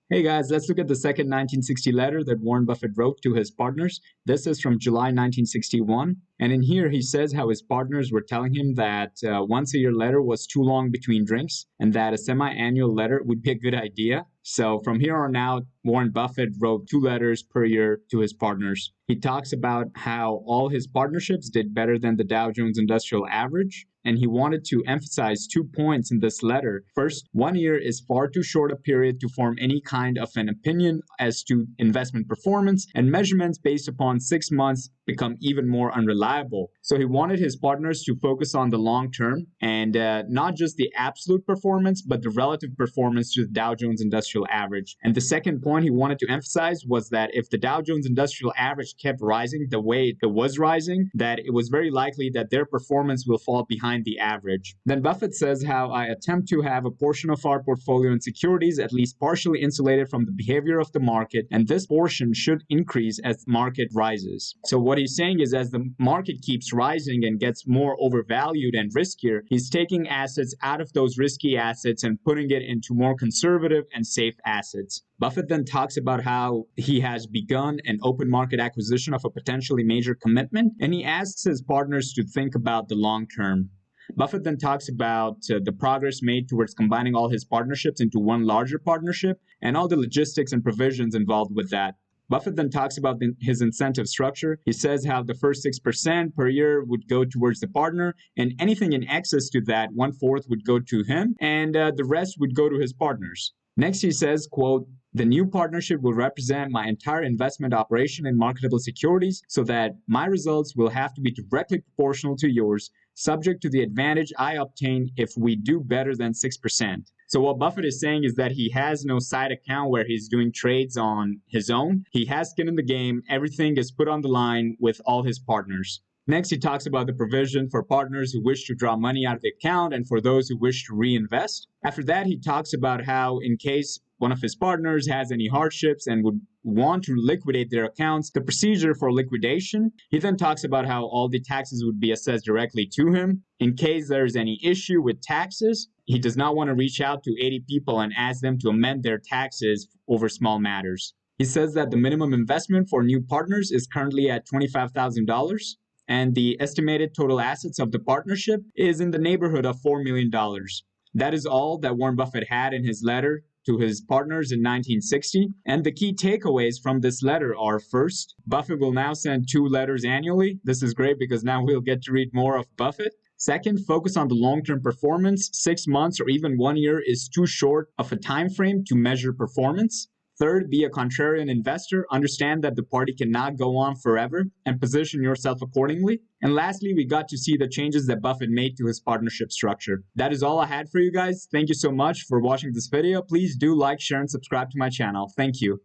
Hey guys, let's look at the second 1960 letter that Warren Buffett wrote to his partners. This is from July 1961. And in here, he says how his partners were telling him that once a year letter was too long between drinks and that a semi annual letter would be a good idea. So from here on out, Warren Buffett wrote 2 letters per year to his partners. He talks about how all his partnerships did better than the Dow Jones Industrial Average. And he wanted to emphasize 2 points in this letter. First, 1 year is far too short a period to form any kind of an opinion as to investment performance, and measurements based upon 6 months become even more unreliable. So he wanted his partners to focus on the long term and not just the absolute performance, but the relative performance to the Dow Jones Industrial Average. And the second point he wanted to emphasize was that if the Dow Jones Industrial Average kept rising the way it was rising, that it was very likely that their performance will fall behind the average. Then Buffett says how I attempt to have a portion of our portfolio in securities at least partially insulated from the behavior of the market, and this portion should increase as the market rises. So what he's saying is as the market keeps rising and gets more overvalued and riskier, he's taking assets out of those risky assets and putting it into more conservative and safe assets. Buffett then talks about how he has begun an open market acquisition of a potentially major commitment, and he asks his partners to think about the long term. Buffett then talks about the progress made towards combining all his partnerships into one larger partnership and all the logistics and provisions involved with that. Buffett then talks about his incentive structure. He says how the first 6% per year would go towards the partner, and anything in excess to that, 1/4 would go to him, and the rest would go to his partners. Next, he says, quote, "The new partnership will represent my entire investment operation in marketable securities so that my results will have to be directly proportional to yours, subject to the advantage I obtain if we do better than 6%. So what Buffett is saying is that he has no side account where he's doing trades on his own. He has skin in the game. Everything is put on the line with all his partners. Next, he talks about the provision for partners who wish to draw money out of the account and for those who wish to reinvest. After that, he talks about how in case one of his partners has any hardships and would want to liquidate their accounts, the procedure for liquidation. He then talks about how all the taxes would be assessed directly to him. In case there's any issue with taxes, he does not want to reach out to 80 people and ask them to amend their taxes over small matters. He says that the minimum investment for new partners is currently at $25,000. And the estimated total assets of the partnership is in the neighborhood of $4 million. That is all that Warren Buffett had in his letter to his partners in 1960. And the key takeaways from this letter are, first, Buffett will now send 2 letters annually. This is great because now we'll get to read more of Buffett. Second, focus on the long-term performance. 6 months or even 1 year is too short of a time frame to measure performance. Third, be a contrarian investor. Understand that the party cannot go on forever and position yourself accordingly. And lastly, we got to see the changes that Buffett made to his partnership structure. That is all I had for you guys. Thank you so much for watching this video. Please do like, share, and subscribe to my channel. Thank you.